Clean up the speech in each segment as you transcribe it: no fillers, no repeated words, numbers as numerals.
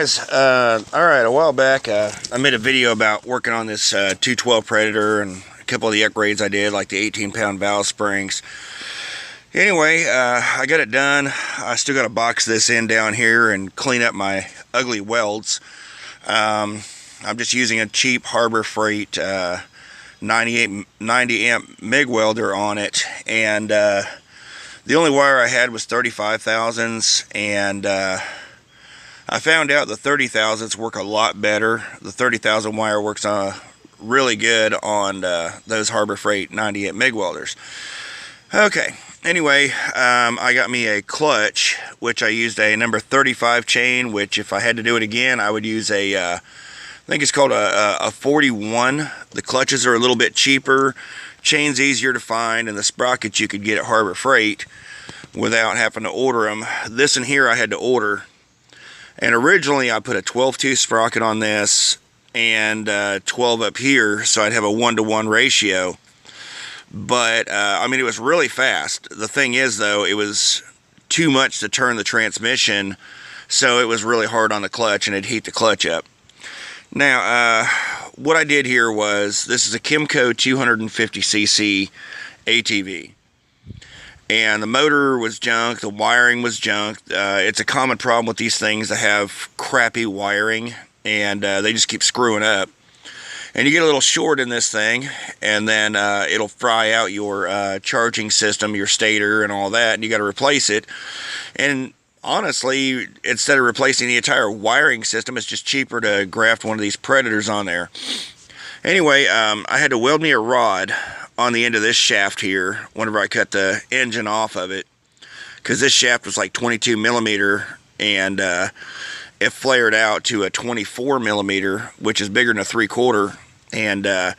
guys, alright, a while back I made a video about working on this 212 Predator and a couple of the upgrades I did, like the 18-pound valve springs. Anyway, I got it done. I still got to box this in down here and clean up my ugly welds. I'm just using a cheap Harbor Freight 90 amp MIG welder on it, and the only wire I had was 35 thousandths, and I found out the 30 thousandths work a lot better. The 30,000 wire works really good on those Harbor Freight 90 amp MIG welders. Okay, anyway, I got me a clutch, which I used a number 35 chain, which if I had to do it again, I would use I think it's called a 41. The clutches are a little bit cheaper, chain's easier to find, and the sprockets you could get at Harbor Freight without having to order them. This in here I had to order. And originally I put a 12-tooth sprocket on this and 12 up here, so I'd have a 1-to-1 ratio. But I mean, it was really fast. The thing is though, it was too much to turn the transmission, so it was really hard on the clutch and it'd heat the clutch up. Now what I did here was, this is a Kymco 250cc ATV. And the motor was junk, the wiring was junk. It's a common problem with these things that have crappy wiring, and they just keep screwing up. And you get a little short in this thing, and then it'll fry out your charging system, your stator, and all that, and you got to replace it. And honestly, instead of replacing the entire wiring system, it's just cheaper to graft one of these Predators on there. Anyway, I had to weld me a rod on the end of this shaft here whenever I cut the engine off of it, because this shaft was like 22 millimeter, and it flared out to a 24 millimeter, which is bigger than a 3/4. And I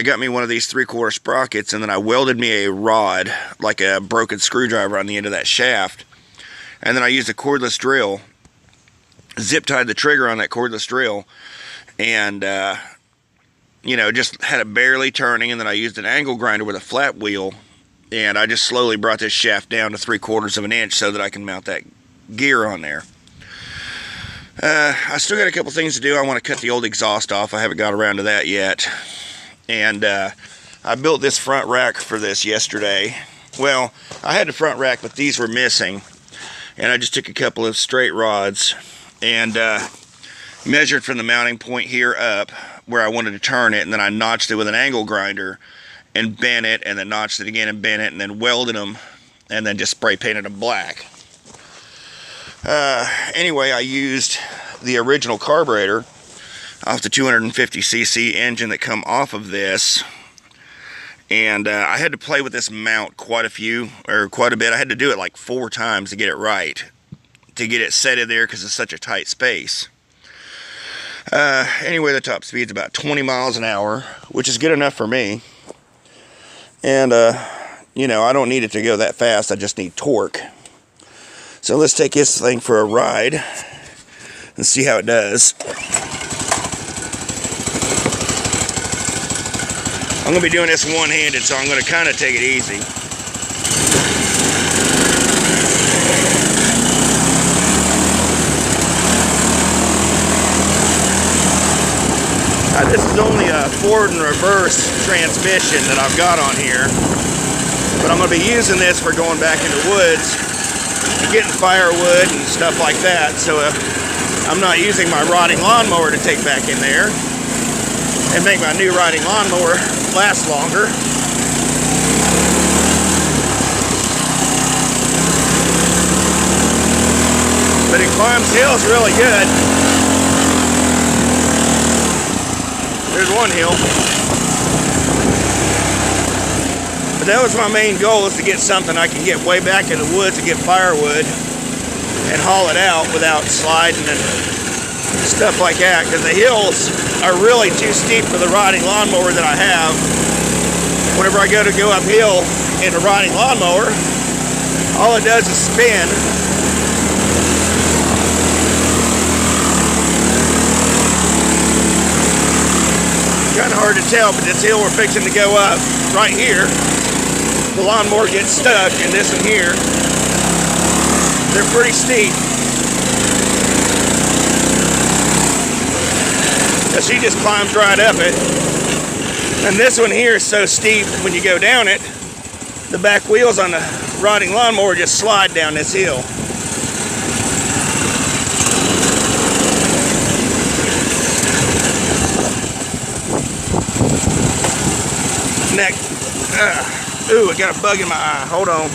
got me one of these 3/4 sprockets, and then I welded me a rod, like a broken screwdriver, on the end of that shaft. And then I used a cordless drill, zip tied the trigger on that cordless drill, and you know, just had it barely turning, and then I used an angle grinder with a flat wheel, and I just slowly brought this shaft down to 3/4 of an inch so that I can mount that gear on there. I still got a couple things to do. I want to cut the old exhaust off. I haven't got around to that yet. And I built this front rack for this yesterday. Well, I had the front rack, but these were missing. And I just took a couple of straight rods and measured from the mounting point here up where I wanted to turn it, and then I notched it with an angle grinder and bent it, and then notched it again and bent it, and then welded them, and then just spray painted them black. Anyway, I used the original carburetor off the 250cc engine that come off of this, and I had to play with this mount quite a bit. I had to do it like 4 times to get it right, to get it set in there, because it's such a tight space. Anyway, the top speed's about 20 miles an hour, which is good enough for me. And, you know, I don't need it to go that fast, I just need torque. So let's take this thing for a ride and see how it does. I'm going to be doing this one-handed, so I'm going to kind of take it easy. This is only a forward and reverse transmission that I've got on here, but I'm going to be using this for going back into woods and getting firewood and stuff like that, so I'm not using my riding lawnmower to take back in there and make my new riding lawnmower last longer. But it climbs hills really good. There's one hill. But that was my main goal, is to get something I can get way back in the woods and get firewood and haul it out without sliding and stuff like that, because the hills are really too steep for the riding lawnmower that I have. Whenever I go uphill in the riding lawnmower, all it does is spin. Kind of hard to tell, but this hill we're fixing to go up right here, the lawnmower gets stuck, and this one here, they're pretty steep. So she just climbs right up it. And this one here is so steep when you go down it, the back wheels on the riding lawnmower just slide down this hill. Neck. Ooh, I got a bug in my eye. Hold on.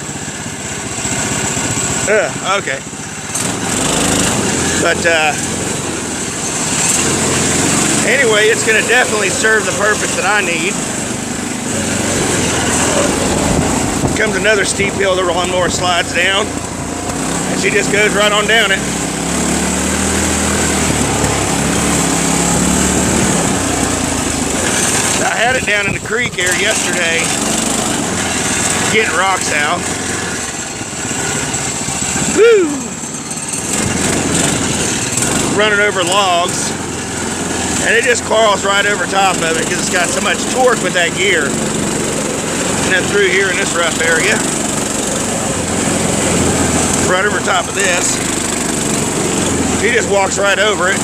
Okay. But anyway, it's going to definitely serve the purpose that I need. Comes another steep hill the lawnmower slides down, and she just goes right on down it. I had it down in the creek here yesterday, getting rocks out. Woo! Running over logs, and it just crawls right over top of it because it's got so much torque with that gear. And then through here in this rough area, right over top of this, he just walks right over it.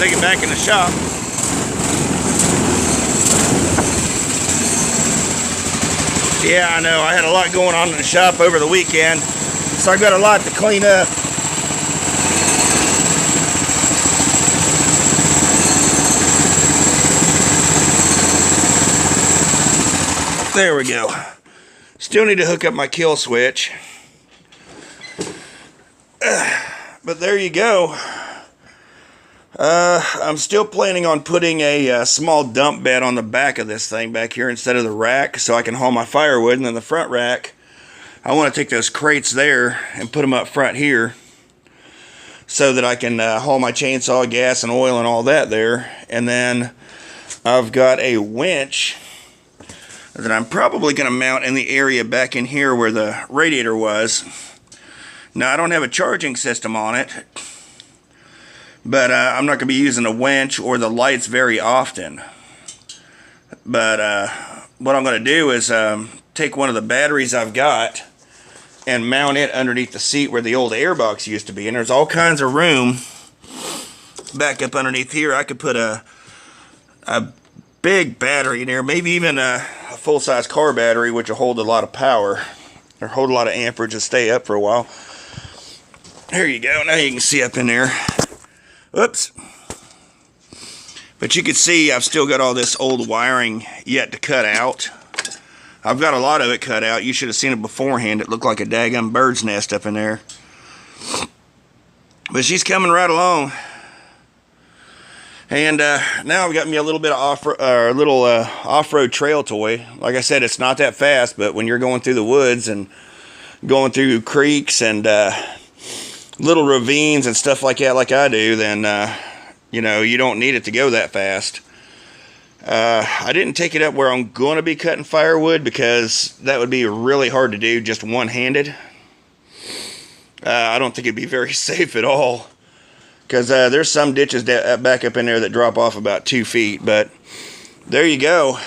Take it back in the shop. Yeah, I know. I had a lot going on in the shop over the weekend, so I've got a lot to clean up. There we go. Still need to hook up my kill switch. But there you go. I'm still planning on putting a small dump bed on the back of this thing back here instead of the rack, so I can haul my firewood. And then the front rack, I want to take those crates there and put them up front here so that I can haul my chainsaw, gas, and oil and all that there. And then I've got a winch that I'm probably going to mount in the area back in here where the radiator was. Now, I don't have a charging system on it, but I'm not going to be using the winch or the lights very often. But what I'm going to do is take one of the batteries I've got and mount it underneath the seat where the old airbox used to be. And there's all kinds of room back up underneath here. I could put a big battery in there, maybe even a full-size car battery, which will hold a lot of power or hold a lot of amperage and stay up for a while. There you go. Now you can see up in there. Whoops. But you can see I've still got all this old wiring yet to cut out. I've got a lot of it cut out. You should have seen it beforehand. It looked like a daggum bird's nest up in there. But she's coming right along. And now I've got me a little bit of off-road trail toy. Like I said, it's not that fast, but when you're going through the woods and going through creeks and little ravines and stuff like that, like I do, then you know, you don't need it to go that fast. I didn't take it up where I'm going to be cutting firewood because that would be really hard to do just one-handed. I don't think it'd be very safe at all, because there's some ditches back up in there that drop off about 2 feet. But there you go.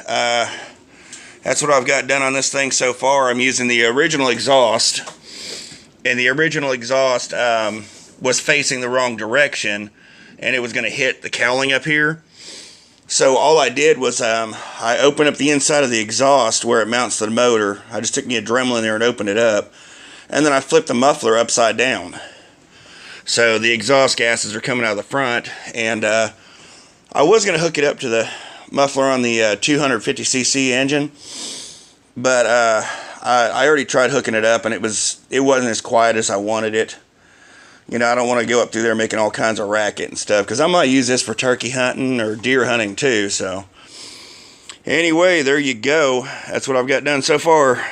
That's what I've got done on this thing so far. I'm using the original exhaust, and the original exhaust was facing the wrong direction, and it was going to hit the cowling up here. So all I did was I opened up the inside of the exhaust where it mounts to the motor. I just took me a Dremel in there and opened it up, and then I flipped the muffler upside down. So the exhaust gases are coming out of the front, and I was going to hook it up to the muffler on the 250cc engine, but I already tried hooking it up, and it wasn't as quiet as I wanted it. You know, I don't want to go up through there making all kinds of racket and stuff, because I might use this for turkey hunting or deer hunting too. So anyway, there you go. That's what I've got done so far.